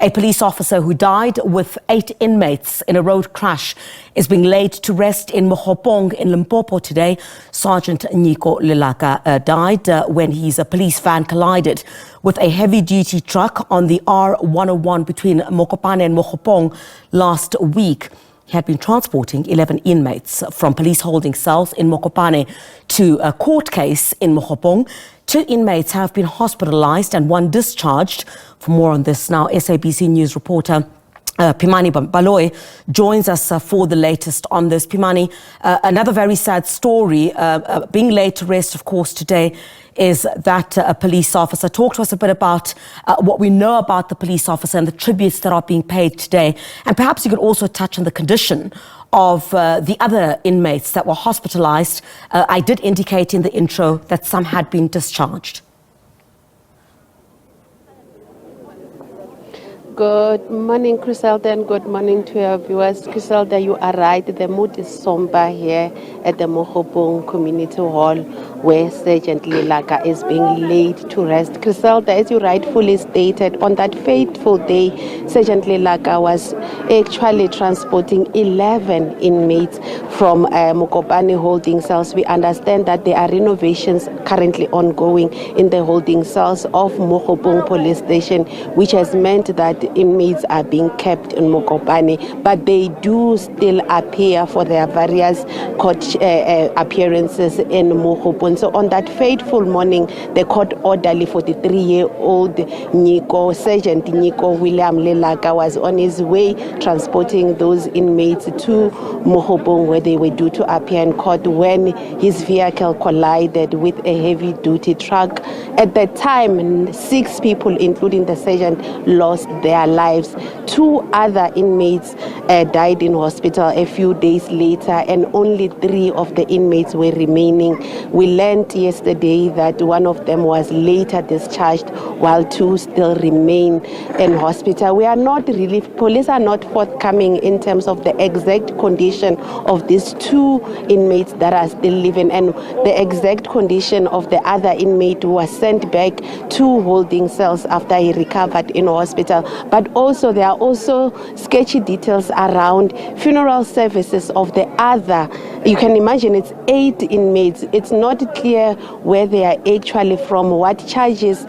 A police officer who died with 8 inmates in a road crash is being laid to rest in Mokopane in Limpopo today. Sergeant Nyiko Lelaka died when his police van collided with a heavy-duty truck on the R101 between Mokopane and Mookgophong last week. He had been transporting 11 inmates from police holding cells in Mokopane to a court case in Mookgophong. 2 inmates have been hospitalised and 1 discharged. For more on this now, SABC News reporter Pimani Baloyi joins us for the latest on this. Pimani, another very sad story, being laid to rest, of course, today, is that a police officer. Talk to us a bit about what we know about the police officer and the tributes that are being paid today. And perhaps you could also touch on the condition of the other inmates that were hospitalised. I did indicate in the intro that some had been discharged. Good morning, Griselda, and good morning to your viewers. Griselda, you are right. The mood is somber here at the Mokopane Community Hall, where Sergeant Lelaka is being laid to rest. Griselda, as you rightfully stated, on that fateful day, Sergeant Lelaka was actually transporting 11 inmates from Mokopane holding cells. We understand that there are renovations currently ongoing in the holding cells of Mokopane Police Station, which has meant that inmates are being kept in Mokopane, but they do still appear for their various court appearances in Mokopane. So on that fateful morning, the court orderly 43-year-old Sergeant Nyiko Lelaka was on his way transporting those inmates to Mokopane, where they were due to appear in court, when his vehicle collided with a heavy-duty truck. At that time, 6 people, including the sergeant, lost their lives. 2 other inmates died in hospital a few days later, and only 3 of the inmates were remaining. We learned yesterday that one of them was later discharged, while 2 still remain in hospital. We are not really, police are not forthcoming in terms of the exact condition of these 2 inmates that are still living, and the exact condition of the other inmate who was sent back to holding cells after he recovered in hospital. But also there are also sketchy details around funeral services of the other. You can imagine it's 8 inmates. It's not clear where they are actually from, what charges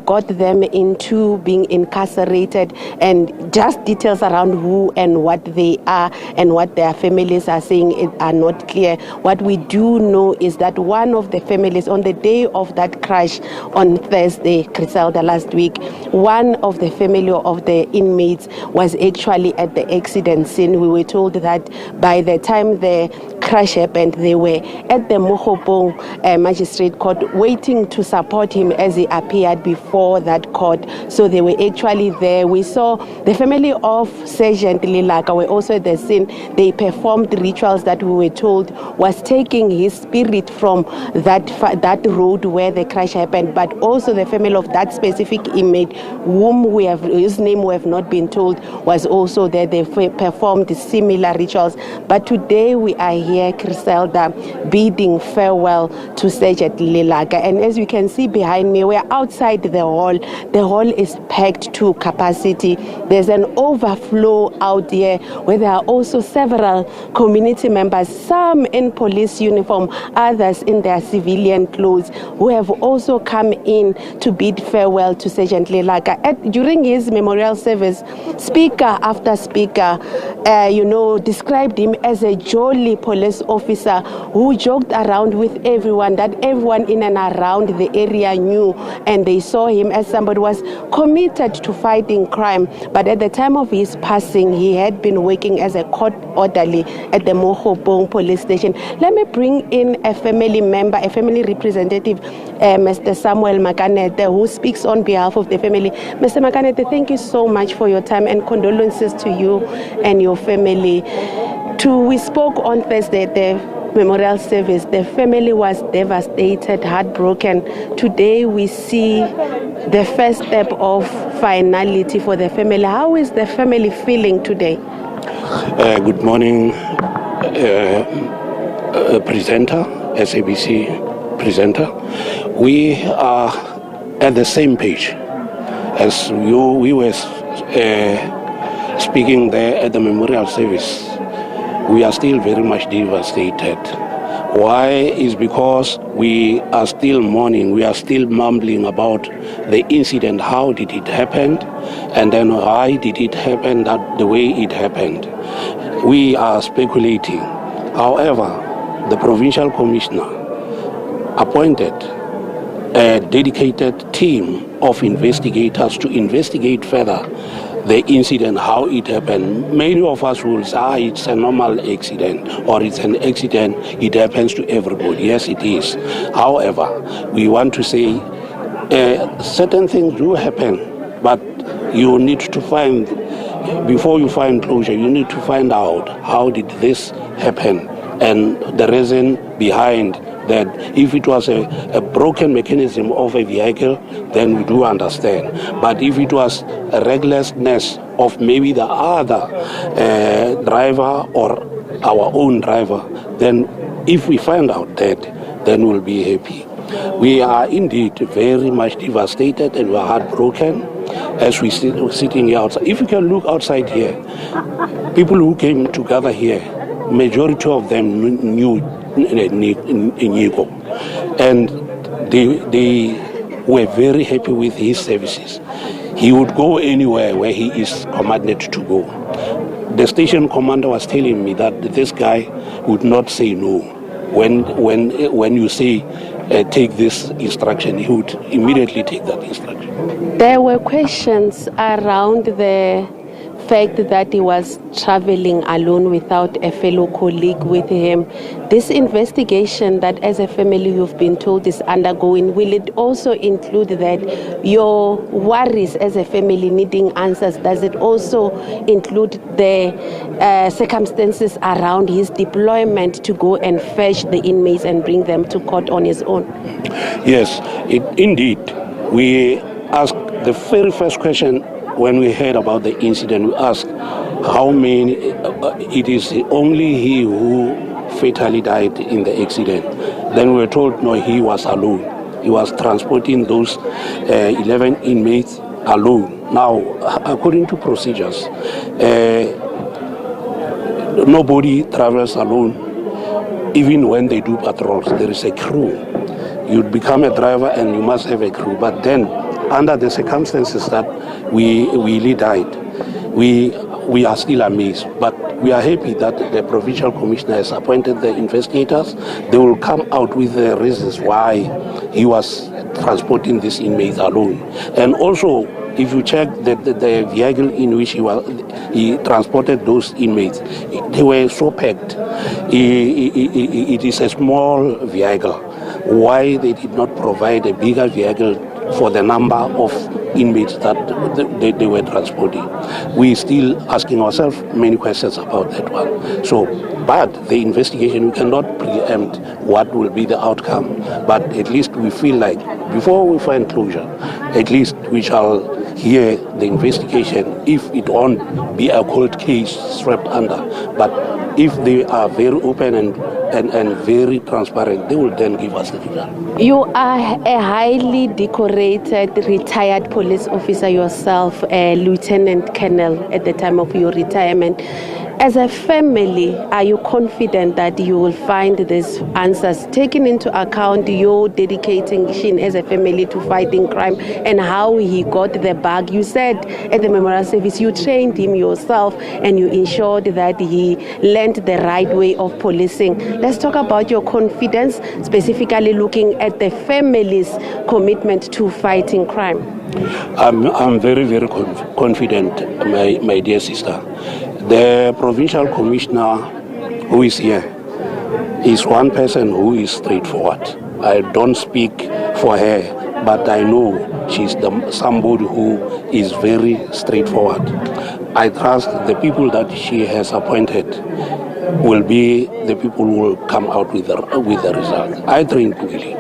got them into being incarcerated, and just details around who and what they are and what their families are saying are not clear. What we do know is that one of the families, on the day of that crash on Thursday, Griselda, last week, one of the family of the inmates was actually at the accident scene. We were told that by the time the crash happened, they were at the Mokopane Magistrate Court waiting to support him as he appeared before that court. So they were actually there. We saw the family of Sergeant Lelaka were also at the scene. They performed rituals that we were told was taking his spirit from that road where the crash happened, but also the family of that specific inmate, whose name we have not been told, was also there. They performed similar rituals. But today we are here, Griselda, bidding farewell to Sergeant Lelaka. And as you can see behind me, we're outside the hall. The hall is packed to capacity. There's an overflow out here where there are also several community members, some in police uniform, others in their civilian clothes, who have also come in to bid farewell to Sergeant Lelaka. During his memorial service, speaker after speaker, described him as a jolly police officer who joked around with everyone, that everyone in and around the area knew, and they saw him as somebody who was committed to fighting crime. But at the time of his passing, he had been working as a court orderly at the Mokopane Police Station. Let me bring in a family member, a family representative, Mr. Samuel Makanete, who speaks on behalf of the family. Mr. Makanete, thank you so much for your time, and condolences to you and your family. We spoke on Thursday at the memorial service. The family was devastated, heartbroken. Today we see the first step of finality for the family. How is the family feeling today? Good morning, presenter, SABC presenter. We are at the same page as we were speaking there at the memorial service, we are still very much devastated. Why? Is because we are still mourning, we are still mumbling about the incident, how did it happen, and then why did it happen the way it happened. We are speculating. However, the provincial commissioner appointed a dedicated team of investigators to investigate further the incident, how it happened. Many of us will say, it's a normal accident, or it's an accident, it happens to everybody. Yes, it is. However, we want to say certain things do happen, but you need to find, before you find closure, you need to find out how did this happen and the reason behind that. If it was a broken mechanism of a vehicle, then we do understand. But if it was a recklessness of maybe the other driver or our own driver, then if we find out that, then we'll be happy. We are indeed very much devastated and we are heartbroken as we sitting here outside. If you can look outside here, people who came together here, majority of them knew Nyiko, and they were very happy with his services. He would go anywhere where he is commanded to go. The station commander was telling me that this guy would not say no. When you say take this instruction, he would immediately take that instruction. There were questions around the fact that he was traveling alone without a fellow colleague with him. This investigation that as a family you've been told is undergoing, will it also include that your worries as a family needing answers? Does it also include the circumstances around his deployment to go and fetch the inmates and bring them to court on his own? Yes, indeed. We asked the very first question when we heard about the incident. We asked how many, it is only he who fatally died in the accident. Then we were told, no, he was alone. He was transporting those 11 inmates alone. Now, according to procedures, nobody travels alone. Even when they do patrols, there is a crew. You become a driver and you must have a crew. But then, under the circumstances that we really died, we are still amazed. But we are happy that the provincial commissioner has appointed the investigators. They will come out with the reasons why he was transporting these inmates alone. And also, if you check the vehicle in which he transported those inmates, they were so packed. It is a small vehicle. Why they did not provide a bigger vehicle for the number of inmates that they were transporting? We still asking ourselves many questions about that one. So, but the investigation, we cannot preempt what will be the outcome. But at least we feel like before we find closure, at least we shall hear the investigation. If it won't be a cold case swept under, but if they are very open and very transparent, they will then give us the result. You are a highly decorated retired police officer yourself, a lieutenant colonel at the time of your retirement. As a family, are you confident that you will find these answers, taking into account your dedication as a family to fighting crime and how he got the bag? You said at the memorial service you trained him yourself and you ensured that he learned the right way of policing. Let's talk about your confidence, specifically looking at the family's commitment to fighting crime. I'm very, very confident, my dear sister. The provincial commissioner who is here is one person who is straightforward. I don't speak for her, but I know she's somebody who is very straightforward. I trust the people that she has appointed will be the people who will come out with the result. I trained Willie.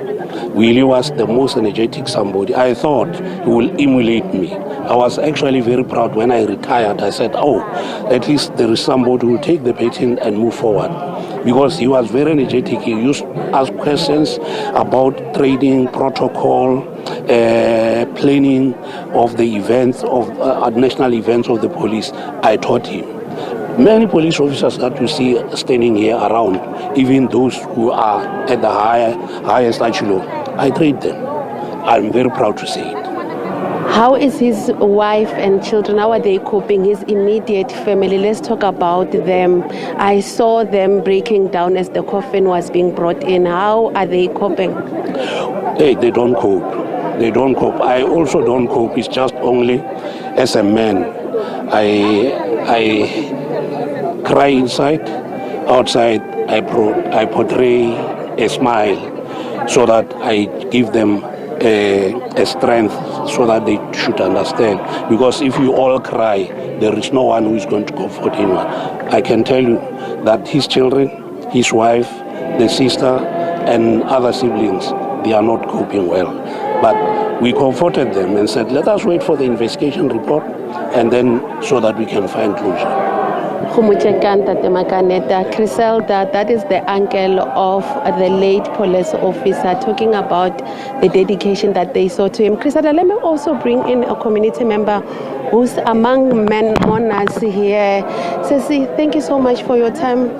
Willie was the most energetic somebody. I thought he will emulate me. I was actually very proud when I retired. I said, oh, at least there is somebody who will take the baton and move forward. Because he was very energetic. He used to ask questions about training, protocol, planning of the events, of national events of the police. I taught him. Many police officers that you see standing here around, even those who are at the highest echelon, I trained them. I'm very proud to say it. How is his wife and children? How are they coping? His immediate family, let's talk about them. I saw them breaking down as the coffin was being brought in. How are they coping? Hey, they don't cope. They don't cope. I also don't cope. It's just only as a man. I cry inside. Outside, I portray a smile so that I give them a strength so that they should understand. Because if you all cry, there is no one who is going to comfort him. I can tell you that his children, his wife, the sister, and other siblings, they are not coping well. But we comforted them and said, let us wait for the investigation report, and then so that we can find closure. Griselda, that is the uncle of the late police officer, talking about the dedication that they saw to him. Griselda, let me also bring in a community member who's among men mourners here. Sesi, thank you so much for your time.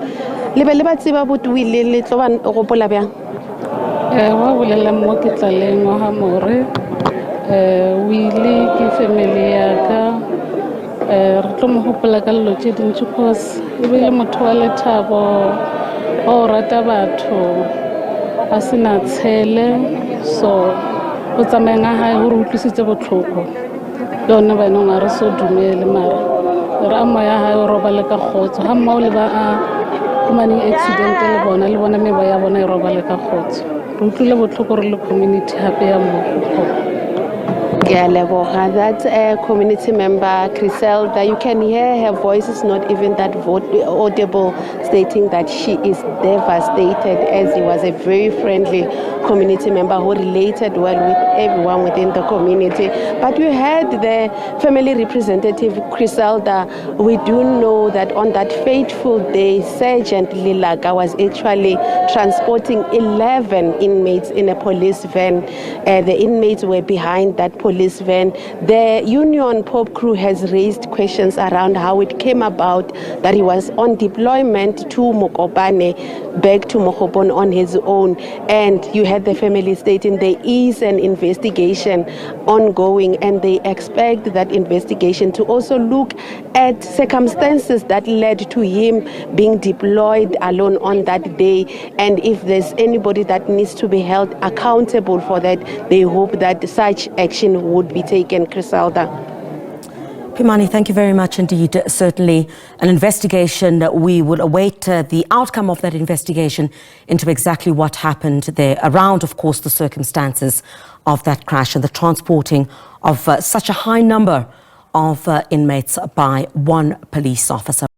re tlo mo hopola ka dilo tše dintši cause e bile motho wa lethabo o rata batho a se na tshele so go tsamayeng a gae gore utlwisitse botlhoko le yone banong a re so dumele mara re a moya gae o robale ka kgotso ga mmao le ba a humaning accident le bona meba ya bona e robale ka kgotso re utlwile botlhoko re le community hape ya Mookgophong. That's a community member, Griselda. You can hear her voice is not even that audible, stating that she is devastated, as he was a very friendly community member who related well with everyone within the community. But you heard the family representative, Griselda. We do know that on that fateful day, Sergeant Lelaka was actually transporting 11 inmates in a police van. The inmates were behind that police van. The Union Pop crew has raised questions around how it came about that he was on deployment to Mokopane, back to Mookgophong on his own. And you had the family stating there is an investigation ongoing, and they expect that investigation to also look at circumstances that led to him being deployed alone on that day. And if there's anybody that needs to be held accountable for that, they hope that such action would be taken. Griselda. Pimani, thank you very much indeed. Certainly an investigation that we will await the outcome of that investigation into exactly what happened there around, of course, the circumstances of that crash and the transporting of such a high number of inmates by one police officer.